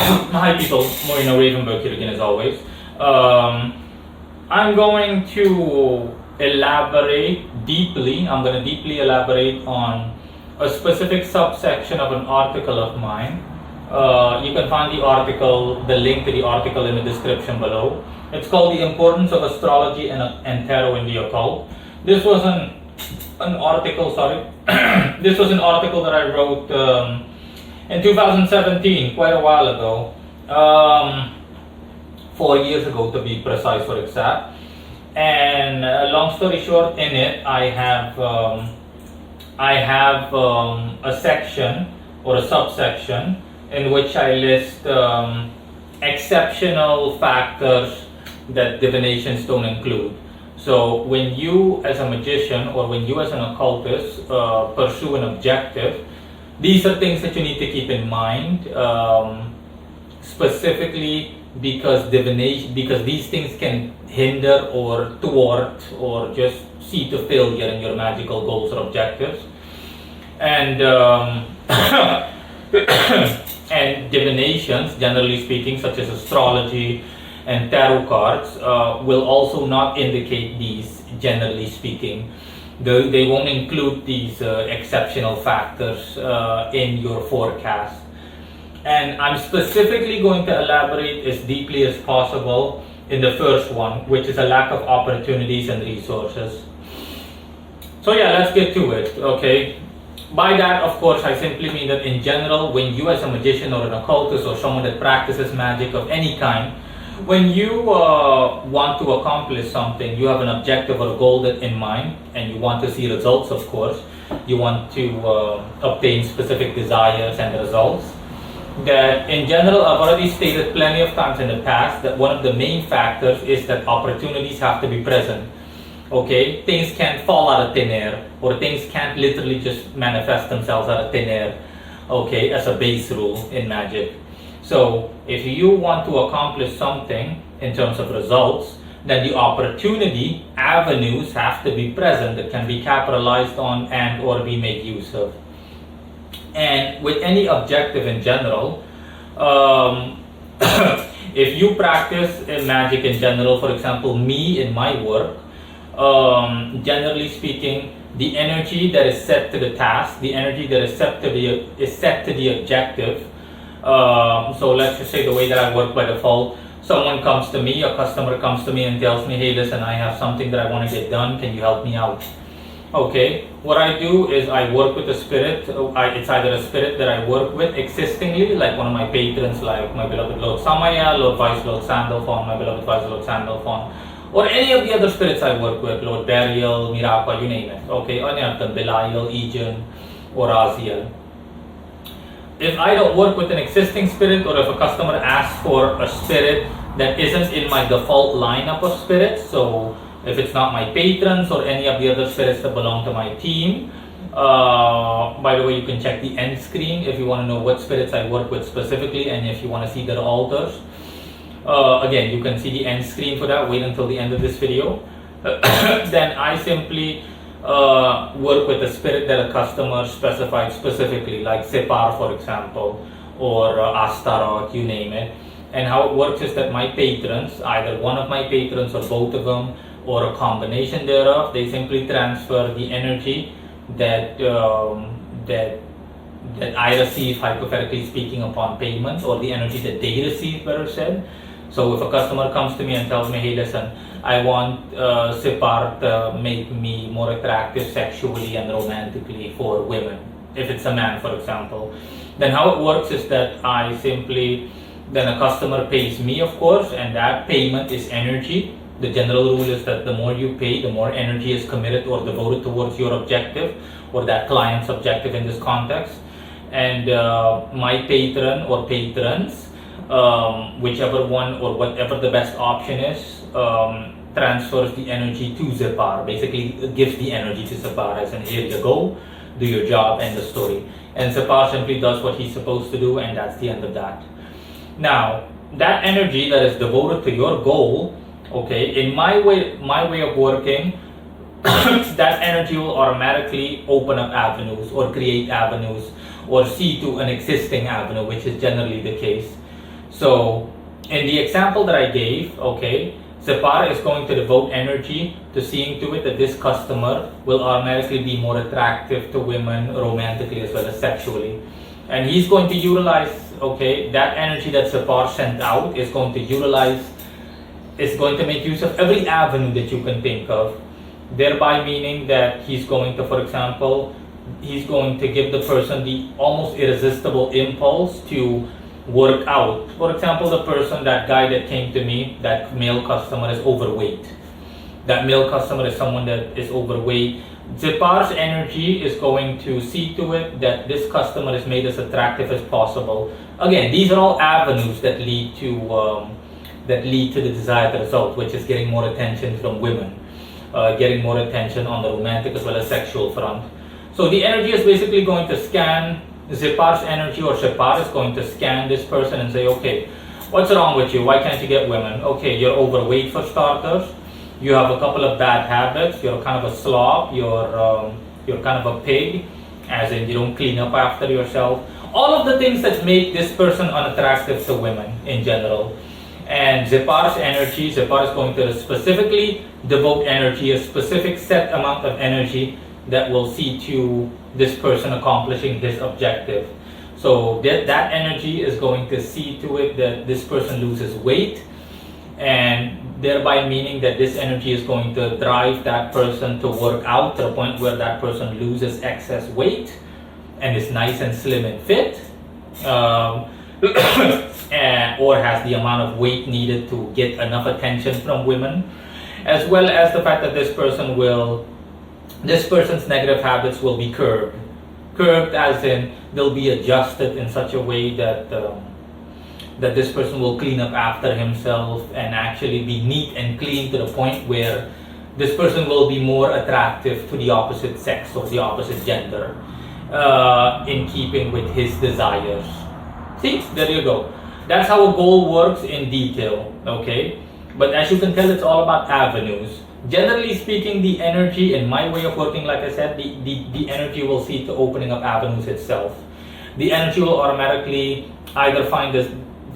Hi people, Moreno Ravenberg here again as always. I'm going to I'm going to deeply elaborate on a specific subsection of an article of mine. You can find the link to the article in the description below. It's called The Importance of Astrology and Tarot in the Occult. This was an article, this was an article that I wrote in 2017, quite a while ago, 4 years ago to be precise or exact. And long story short, in it I have a section or a subsection in which I list exceptional factors that divinations don't include. So when you as a magician or when you as an occultist pursue an objective, these are things that you need to keep in mind, specifically because these things can hinder or thwart or just see to failure in your magical goals or objectives. And and divinations, generally speaking, such as astrology and tarot cards, will also not indicate these, generally speaking. They won't include these exceptional factors in your forecast. And I'm specifically going to elaborate as deeply as possible in the first one, which is a lack of opportunities and resources. So yeah, let's get to it, okay? By that, of course, I simply mean that in general, when you as a magician or an occultist or someone that practices magic of any kind, when you want to accomplish something, you have an objective or a goal in mind, and you want to see results, of course. You want to obtain specific desires and results. That in general, I've already stated plenty of times in the past that one of the main factors is that opportunities have to be present. Okay, things can't fall out of thin air, or things can't literally just manifest themselves out of thin air. Okay, as a base rule in magic. So if you want to accomplish something in terms of results, then the opportunity avenues have to be present that can be capitalized on and or be made use of. And with any objective in general, if you practice in magic in general, for example, me in my work, generally speaking, the energy that is set to the task, the energy that is set to the objective. So let's just say the way that I work by default, someone comes to me, a customer comes to me and tells me, hey, listen, I have something that I want to get done, can you help me out? Okay, what I do is I work with a spirit. It's either a spirit that I work with existingly, like one of my patrons, like my beloved Lord Samael, Lord Vice Lord Sandalphon, my beloved Vice Lord Sandalphon, or any of the other spirits I work with, Lord Burial, Mirapa, you name it. Okay, any of them, Belial, Aegean, or Aziel. If I don't work with an existing spirit, or if a customer asks for a spirit that isn't in my default lineup of spirits, so if it's not my patrons or any of the other spirits that belong to my team, by the way, you can check the end screen if you want to know what spirits I work with specifically and if you want to see their altars. Again, you can see the end screen for that. Wait until the end of this video. Then I simply work with a spirit that a customer specified specifically, like Separ, for example, or Astaroth, you name it. And how it works is that my patrons, either one of my patrons or both of them, or a combination thereof, they simply transfer the energy that I receive, hypothetically speaking, upon payment, or the energy that they receive, better said. So if a customer comes to me and tells me, hey, listen, I want Separ to make me more attractive sexually and romantically for women, if it's a man, for example, then how it works is that then a customer pays me, of course, and that payment is energy. The general rule is that the more you pay, the more energy is committed or devoted towards your objective, or that client's objective in this context. And my patron or patrons, whichever one or whatever the best option is, transfers the energy to Zepar, basically gives the energy to Zepar, as in, here you go, do your job, end the story. And Zepar simply does what he's supposed to do, and that's the end of that. Now, that energy that is devoted to your goal, okay, in my way of working, that energy will automatically open up avenues or create avenues or see to an existing avenue, which is generally the case. So in the example that I gave, okay, Zepar is going to devote energy to seeing to it that this customer will automatically be more attractive to women romantically as well as sexually. And he's going to utilize, okay, that energy that Zepar sent out is going to make use of every avenue that you can think of, thereby meaning that he's going to, for example, he's going to give the person the almost irresistible impulse to work out. For example, that guy that came to me, that male customer is overweight. That male customer is someone that is overweight. Zepar's energy is going to see to it that this customer is made as attractive as possible. Again, these are all avenues that lead to the desired result, which is getting more attention from women, getting more attention on the romantic as well as sexual front. So the energy is basically going to scan Zepar's energy, or Zepar is going to scan this person and say, okay, what's wrong with you? Why can't you get women? Okay, you're overweight for starters. You have a couple of bad habits. You're kind of a slob. You're kind of a pig, as in you don't clean up after yourself. All of the things that make this person unattractive to women in general. And Zepar's energy, Zepar is going to specifically devote energy, a specific set amount of energy that will see to this person accomplishing his objective. So that energy is going to see to it that this person loses weight, and thereby meaning that this energy is going to drive that person to work out to the point where that person loses excess weight and is nice and slim and fit, or has the amount of weight needed to get enough attention from women, as well as the fact that this person's negative habits will be curbed. Curbed as in they'll be adjusted in such a way that that this person will clean up after himself and actually be neat and clean to the point where this person will be more attractive to the opposite sex or the opposite gender, in keeping with his desires. See, there you go. That's how a goal works in detail, okay? But as you can tell, it's all about avenues. Generally speaking, the energy, in my way of working, like I said, the energy will see to opening up avenues itself. The energy will automatically either find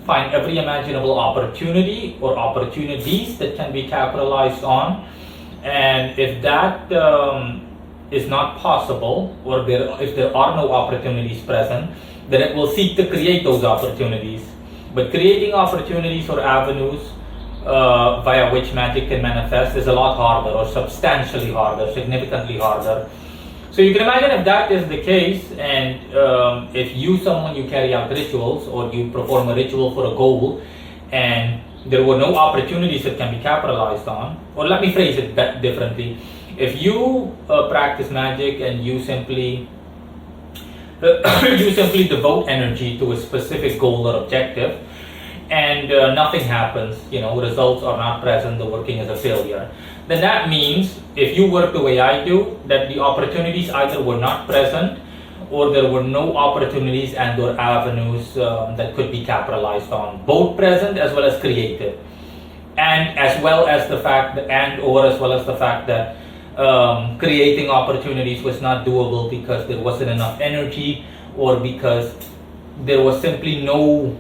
every imaginable opportunity or opportunities that can be capitalized on. And if that is not possible, or if there are no opportunities present, then it will seek to create those opportunities. But creating opportunities or avenues via which magic can manifest is a lot harder, or substantially harder, significantly harder. So you can imagine if that is the case, and if you carry out rituals, or you perform a ritual for a goal, and there were no opportunities that can be capitalized on, or let me phrase it differently. If you practice magic and you simply devote energy to a specific goal or objective, and nothing happens, results are not present, the working is a failure, then that means, if you work the way I do, that the opportunities either were not present, or there were no opportunities and or avenues that could be capitalized on, both present as well as created, and as well as the fact that creating opportunities was not doable because there wasn't enough energy, or because there was simply no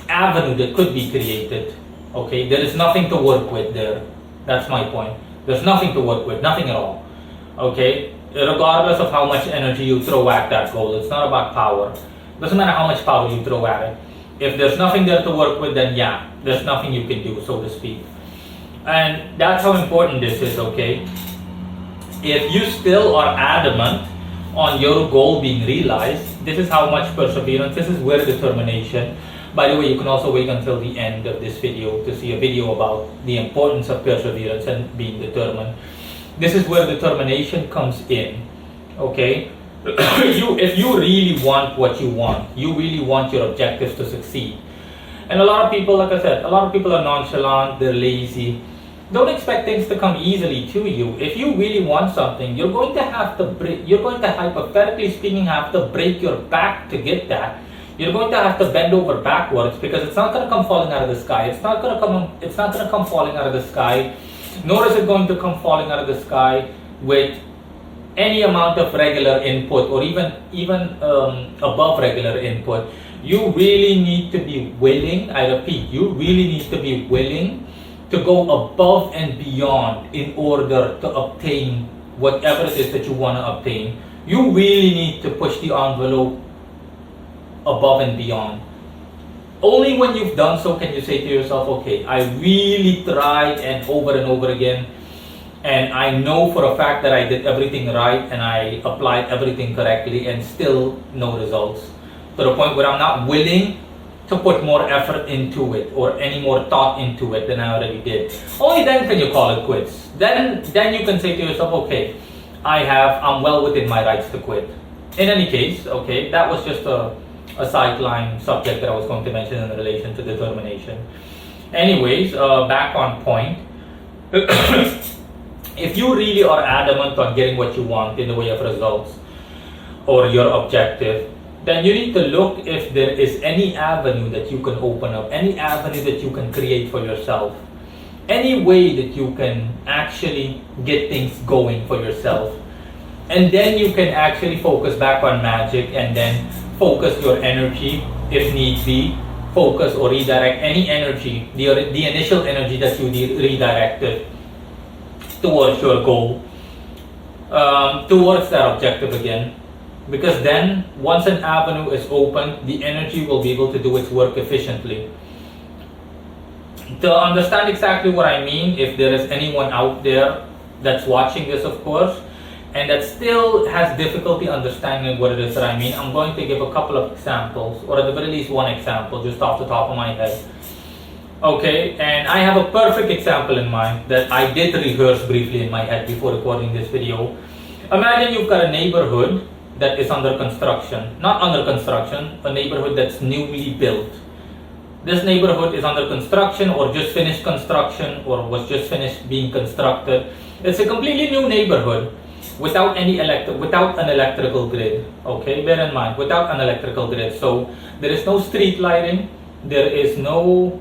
avenue that could be created. Okay, there is nothing to work with there. That's my point. There's nothing to work with, nothing at all. Okay, regardless of how much energy you throw at that goal, it's not about power. Doesn't matter how much power you throw at it. If there's nothing there to work with, then yeah, there's nothing you can do, so to speak. And that's how important this is, okay? If you still are adamant on your goal being realized, this is how much perseverance, this is where determination. By the way, you can also wait until the end of this video to see a video about the importance of perseverance and being determined. This is where determination comes in, okay? If you really want what you want, you really want your objectives to succeed. And a lot of people, like I said, a lot of people are nonchalant, they're lazy. Don't expect things to come easily to you. If you really want something, you're going to hypothetically speaking, have to break your back to get that. You're going to have to bend over backwards, because it's not going to come falling out of the sky. It's not going to come falling out of the sky, nor is it going to come falling out of the sky with any amount of regular input, or even above regular input. You really need to be willing, I repeat, you really need to be willing to go above and beyond in order to obtain whatever it is that you want to obtain. You really need to push the envelope above and beyond. Only when you've done so can you say to yourself, okay, I really tried and over again, and I know for a fact that I did everything right and I applied everything correctly and still no results. To the point where I'm not willing to put more effort into it or any more thought into it than I already did. Only then can you call it quits. Then you can say to yourself, okay, I'm well within my rights to quit. In any case, okay, that was just a sideline subject that I was going to mention in relation to determination. Anyways, back on point. If you really are adamant on getting what you want in the way of results or your objective, then you need to look if there is any avenue that you can open up, any avenue that you can create for yourself, any way that you can actually get things going for yourself. And then you can actually focus back on Magick and then focus your energy, if need be, focus or redirect any energy, the initial energy that you redirected towards your goal, towards that objective again. Because then, once an avenue is open, the energy will be able to do its work efficiently. To understand exactly what I mean, if there is anyone out there that's watching this, of course, and that still has difficulty understanding what it is that I mean, I'm going to give a couple of examples, or at the very least one example, just off the top of my head. Okay, and I have a perfect example in mind that I did rehearse briefly in my head before recording this video. Imagine you've got a neighborhood that is under construction. Not under construction, a neighborhood that's newly built. This neighborhood is under construction or just finished construction or was just finished being constructed. It's a completely new neighborhood without an electrical grid. Okay, bear in mind, without an electrical grid. So there is no street lighting, there is no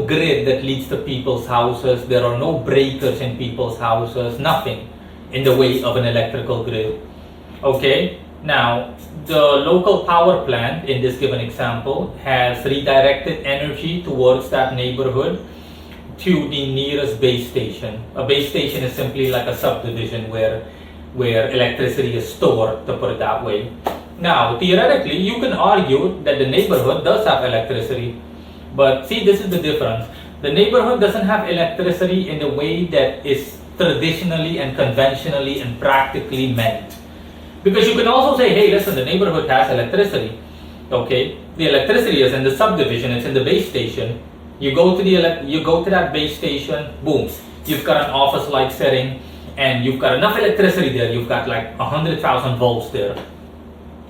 grid that leads to people's houses, there are no breakers in people's houses, nothing in the way of an electrical grid. Okay, now the local power plant in this given example has redirected energy towards that neighborhood to the nearest base station. A base station is simply like a subdivision where electricity is stored, to put it that way. Now, theoretically, you can argue that the neighborhood does have electricity, but see, this is the difference. The neighborhood doesn't have electricity in the way that is traditionally and conventionally and practically meant. Because you can also say, hey, listen, the neighborhood has electricity. Okay, the electricity is in the subdivision, it's in the base station. You go to that base station, boom, you've got an office-like setting, and you've got enough electricity there. You've got like 100,000 volts there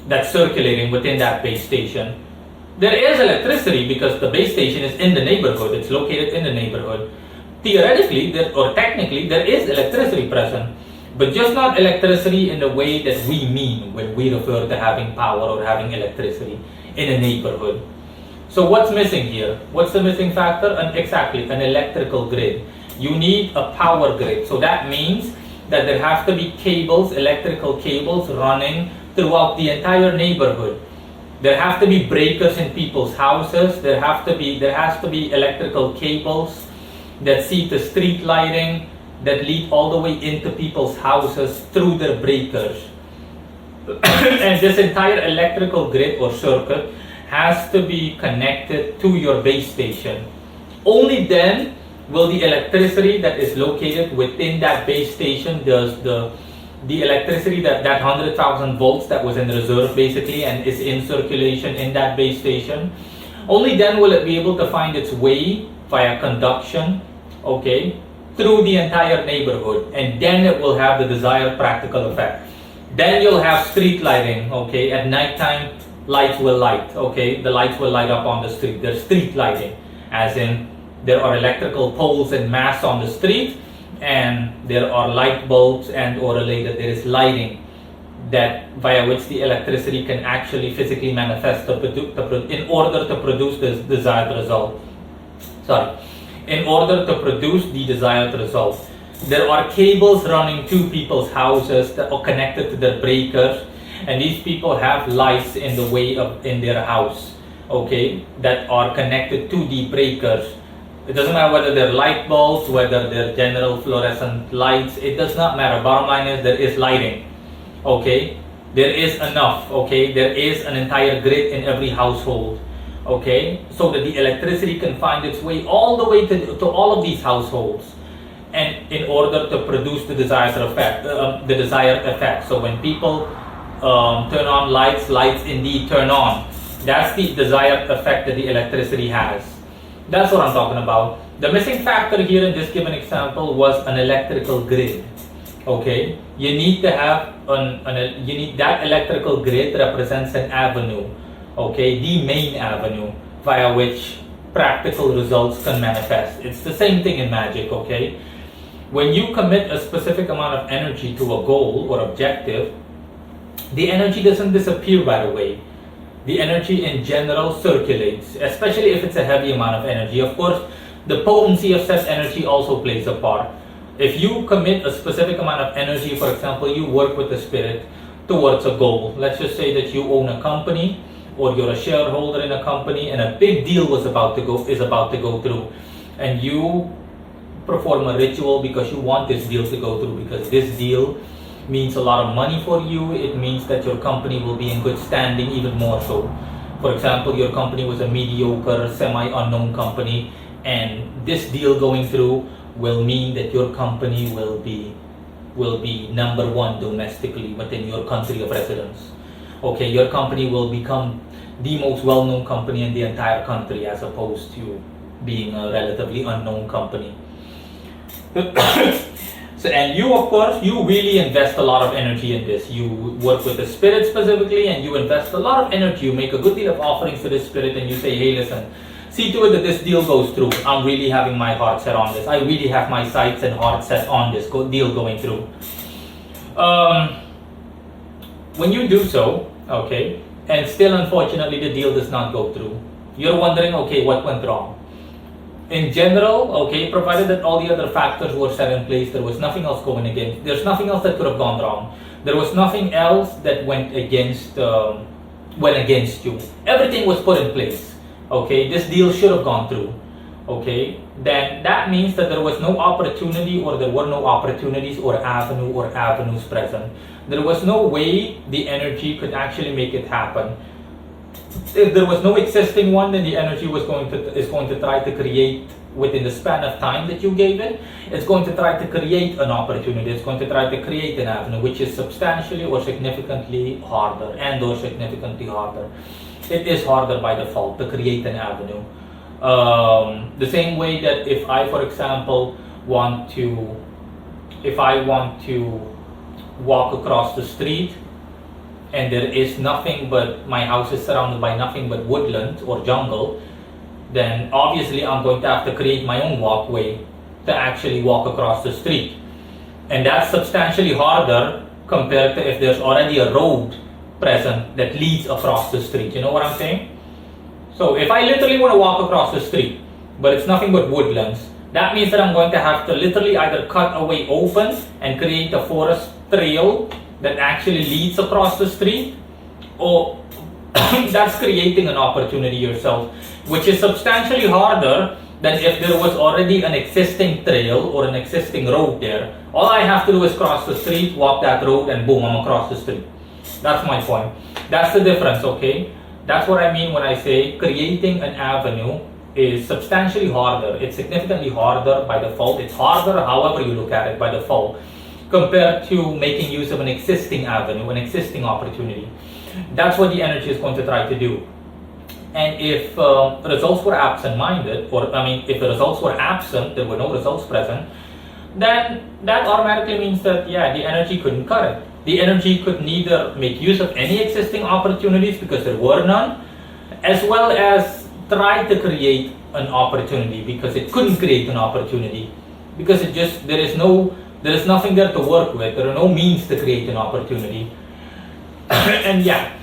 that's circulating within that base station. There is electricity because the base station is in the neighborhood. It's located in the neighborhood. Theoretically, or technically, there is electricity present, but just not electricity in the way that we mean when we refer to having power or having electricity in a neighborhood. So what's missing here? What's the missing factor? Exactly, an electrical grid. You need a power grid. So that means that there have to be cables, electrical cables running throughout the entire neighborhood. There have to be breakers in people's houses. There has to be electrical cables that see to street lighting that lead all the way into people's houses through their breakers. And this entire electrical grid or circuit has to be connected to your base station. Only then will the electricity that is located within that base station, the electricity that 100,000 volts that was in reserve basically and is in circulation in that base station, only then will it be able to find its way via conduction, okay, through the entire neighborhood, and then it will have the desired practical effect. Then you'll have street lighting, okay, at nighttime lights will light, okay, the lights will light up on the street. There's street lighting, as in there are electrical poles and masts on the street, and there are light bulbs and or related, there is lighting that via which the electricity can actually physically manifest in order to produce this desired result. In order to produce the desired result. There are cables running to people's houses that are connected to their breakers, and these people have lights in the way of in their house, okay, that are connected to the breakers. It doesn't matter whether they're light bulbs, whether they're general fluorescent lights, it does not matter. Bottom line is there is lighting, okay? There is enough, okay? There is an entire grid in every household, okay? So that the electricity can find its way all the way to all of these households, and in order to produce the desired effect, So when people turn on lights, lights indeed turn on. That's the desired effect that the electricity has. That's what I'm talking about. The missing factor here in this given example was an electrical grid. Okay, you need to have that electrical grid represents an avenue. Okay, the main avenue via which practical results can manifest. It's the same thing in Magick. Okay, when you commit a specific amount of energy to a goal or objective, the energy doesn't disappear right away. The energy in general circulates, especially if it's a heavy amount of energy. Of course, the potency of such energy also plays a part. If you commit a specific amount of energy, for example, you work with the spirit towards a goal. Let's just say that you own a company or you're a shareholder in a company and a big deal is about to go through, and you perform a ritual because you want this deal to go through, because this deal means a lot of money for you. It means that your company will be in good standing, even more so. For example, your company was a mediocre, semi-unknown company, and this deal going through will mean that your company will be number one domestically within your country of residence. Okay, your company will become the most well-known company in the entire country, as opposed to being a relatively unknown company. So, and you, of course, you really invest a lot of energy in this. You work with the spirit specifically, and you invest a lot of energy. You make a good deal of offerings to the spirit, and you say, hey, listen, see to it that this deal goes through. I'm really having my heart set on this. I really have my sights and heart set on this deal going through. When you do so, okay, and still unfortunately the deal does not go through, you're wondering, okay, what went wrong? In general, okay, provided that all the other factors were set in place, there was nothing else going against. There's nothing else that could have gone wrong. There was nothing else that went against you. Everything was put in place. Okay, this deal should have gone through. Okay, then that means that there was no opportunity, or there were no opportunities or avenues present. There was no way the energy could actually make it happen. If there was no existing one, then the energy is going to try to create within the span of time that you gave it. It's going to try to create an opportunity. It's going to try to create an avenue which is substantially or significantly harder, It is harder by default to create an avenue. The same way that if I, for example, want to walk across the street, and there is nothing but, my house is surrounded by nothing but woodland or jungle, then obviously I'm going to have to create my own walkway to actually walk across the street. And that's substantially harder compared to if there's already a road present that leads across the street. You know what I'm saying? So if I literally want to walk across the street, but it's nothing but woodlands, that means that I'm going to have to literally either cut a way open and create a forest trail that actually leads across the street, or that's creating an opportunity yourself, which is substantially harder than if there was already an existing trail or an existing road there. All I have to do is cross the street, walk that road, and boom, I'm across the street. That's my point. That's the difference, okay? That's what I mean when I say creating an avenue is substantially harder. It's significantly harder by default. It's harder however you look at it by default, compared to making use of an existing avenue, an existing opportunity. That's what the energy is going to try to do. And if results were absent-minded, if the results were absent, there were no results present, then that automatically means that, yeah, the energy couldn't cut it. The energy could neither make use of any existing opportunities because there were none, as well as try to create an opportunity because it couldn't create an opportunity, because there is nothing there to work with. There are no means to create an opportunity. And yeah,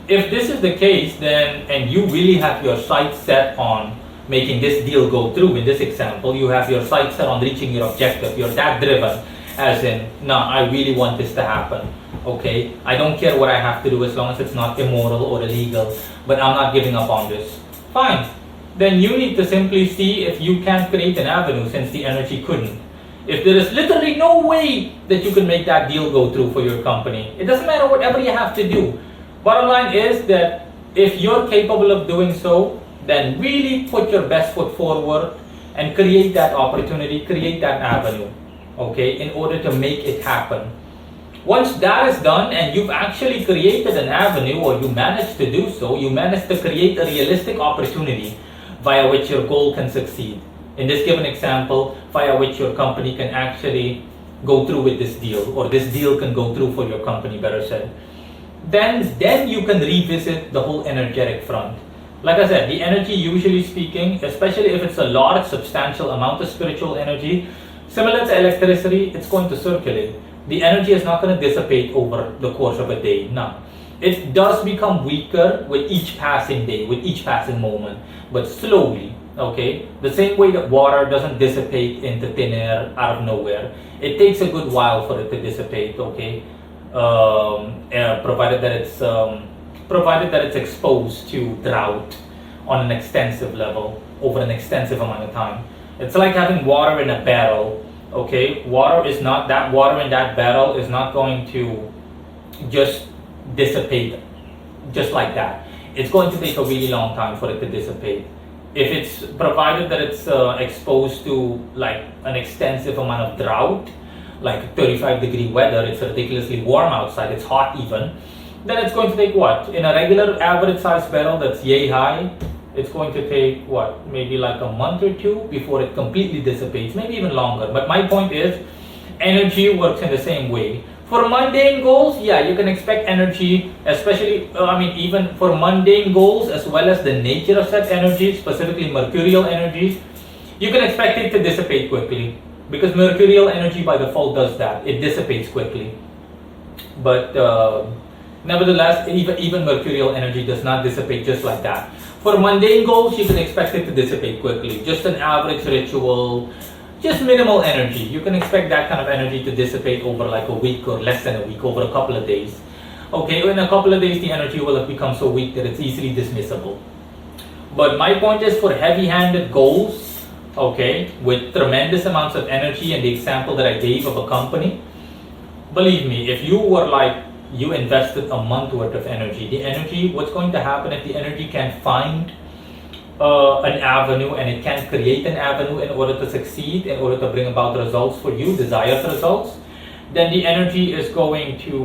if this is the case, then, and you really have your sights set on making this deal go through, in this example, you have your sights set on reaching your objective, you're that driven, as in, no, I really want this to happen. Okay, I don't care what I have to do as long as it's not immoral or illegal, but I'm not giving up on this. Fine. Then you need to simply see if you can create an avenue since the energy couldn't. If there is literally no way that you can make that deal go through for your company, it doesn't matter whatever you have to do. Bottom line is that if you're capable of doing so, then really put your best foot forward and create that opportunity, create that avenue, okay, in order to make it happen. Once that is done and you've actually created an avenue, or you managed to do so, you managed to create a realistic opportunity via which your goal can succeed. In this given example, via which your company can actually go through with this deal, or this deal can go through for your company, better said. Then you can revisit the whole energetic front. Like I said, the energy, usually speaking, especially if it's a large, substantial amount of spiritual energy, similar to electricity, it's going to circulate. The energy is not going to dissipate over the course of a day. No. It does become weaker with each passing day, with each passing moment, but slowly. Okay, the same way that water doesn't dissipate into thin air out of nowhere, it takes a good while for it to dissipate. Okay, provided that it's exposed to drought on an extensive level over an extensive amount of time. It's like having water in a barrel. Okay, water in that barrel is not going to just dissipate just like that. It's going to take a really long time for it to dissipate. If it's provided that it's exposed to like an extensive amount of drought, like 35-degree weather, it's ridiculously warm outside, it's hot even, then it's going to take what? In a regular average size barrel that's yay high, it's going to take what? Maybe like a month or two before it completely dissipates, maybe even longer. But my point is, energy works in the same way. For mundane goals, yeah, you can expect energy, especially, even for mundane goals, as well as the nature of said energy, specifically mercurial energies, you can expect it to dissipate quickly. Because mercurial energy by default does that, it dissipates quickly. But nevertheless, even mercurial energy does not dissipate just like that. For mundane goals, you can expect it to dissipate quickly. Just an average ritual, just minimal energy. You can expect that kind of energy to dissipate over like a week or less than a week, over a couple of days. Okay, in a couple of days, the energy will have become so weak that it's easily dismissible. But my point is, for heavy-handed goals, okay, with tremendous amounts of energy, and the example that I gave of a company, believe me, if you invested a month worth of energy, what's going to happen if the energy can find an avenue, and it can create an avenue in order to succeed, in order to bring about results for you, desired results, then the energy is going to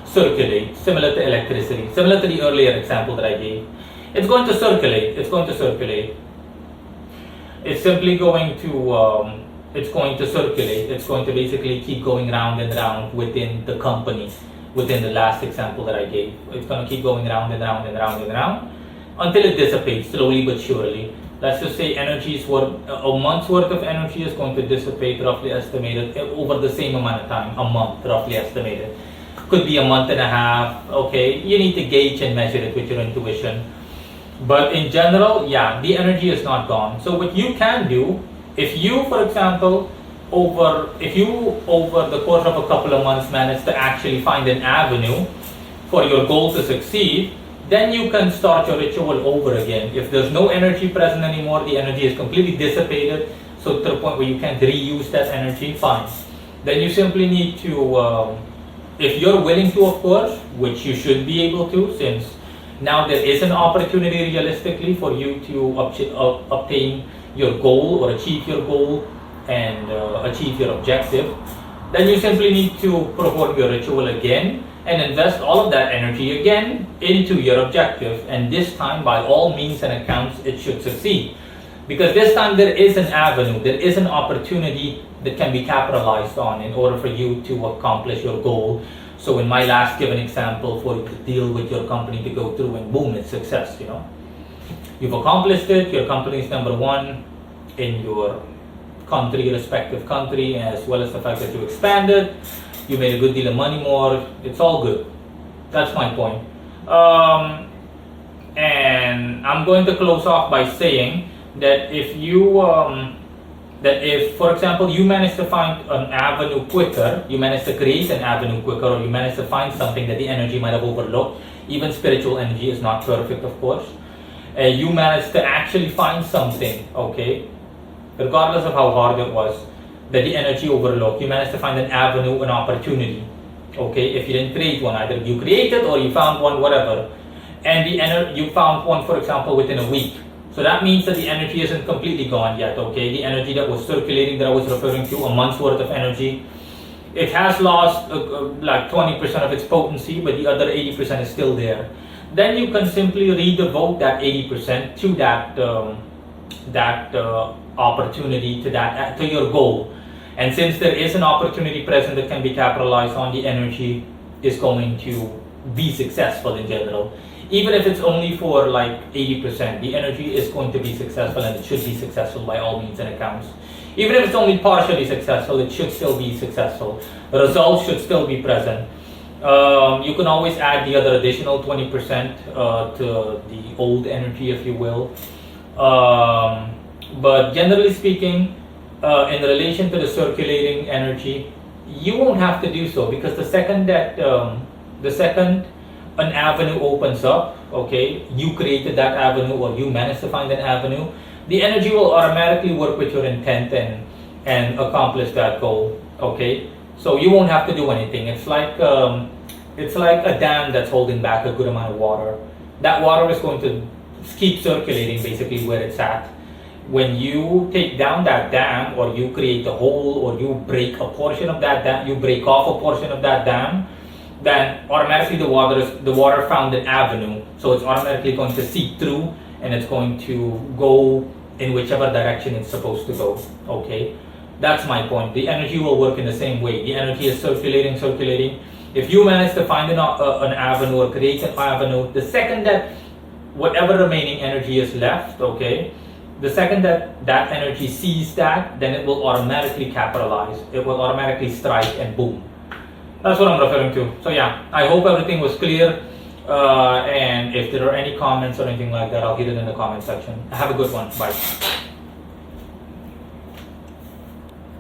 circulate, similar to electricity, similar to the earlier example that I gave. It's going to circulate. It's simply going to circulate. It's going to basically keep going round and round within the company, within the last example that I gave. It's going to keep going round and round and round and round until it dissipates slowly but surely. Let's just say a month's worth of energy is going to dissipate, roughly estimated, over the same amount of time, a month, roughly estimated. Could be a month and a half, okay? You need to gauge and measure it with your intuition. But in general, yeah, the energy is not gone. So what you can do, if you, for example, over the course of a couple of months manage to actually find an avenue for your goal to succeed, then you can start your ritual over again. If there's no energy present anymore, the energy is completely dissipated, so to the point where you can't reuse that energy, fine. Then you simply need to, if you're willing to, of course, which you should be able to, since now there is an opportunity realistically for you to obtain your goal or achieve your goal and achieve your objective, then you simply need to perform your ritual again and invest all of that energy again into your objective. And this time, by all means and accounts, it should succeed. Because this time there is an avenue, there is an opportunity that can be capitalized on in order for you to accomplish your goal. So in my last given example, for the deal with your company to go through, and boom, it's success, you know. You've accomplished it, your company is number one in your country, respective country, as well as the fact that you expanded, you made a good deal of money more, it's all good. That's my point. And I'm going to close off by saying that if you that if, for example, you manage to find an avenue quicker, you manage to create an avenue quicker, or you manage to find something that the energy might have overlooked. Even spiritual energy is not perfect, of course. You manage to actually find something, okay, regardless of how hard it was, that the energy overlooked. You managed to find an avenue, an opportunity, okay. If you didn't create one, either you created or you found one, whatever, and you found one, for example, within a week. So that means that the energy isn't completely gone yet, okay. The energy that was circulating, that I was referring to, a month's worth of energy, it has lost like 20% of its potency, but the other 80% is still there. Then you can simply redevote that 80% to that opportunity, to your goal. And since there is an opportunity present that can be capitalized on, the energy is going to be successful in general. Even if it's only for like 80%, the energy is going to be successful, and it should be successful by all means and accounts. Even if it's only partially successful, it should still be successful. The results should still be present. You can always add the other additional 20% to the old energy, if you will. But generally speaking, in relation to the circulating energy, you won't have to do so, because the second an avenue opens up, okay, you created that avenue or you managed to find an avenue, the energy will automatically work with your intent and accomplish that goal, okay. So you won't have to do anything. It's like a dam that's holding back a good amount of water. That water is going to keep circulating basically where it's at. When you take down that dam, or you create a hole, or you break a portion of that dam, you break off a portion of that dam, then automatically the water found an avenue. So it's automatically going to seep through, and it's going to go in whichever direction it's supposed to go, okay. That's my point. The energy will work in the same way. The energy is circulating. If you manage to find an avenue or create an avenue, the second that whatever remaining energy is left, okay, the second that that energy sees that, then it will automatically capitalize. It will automatically strike, and boom. That's what I'm referring to. So yeah, I hope everything was clear. And if there are any comments or anything like that, I'll get it in the comment section. Have a good one. Bye.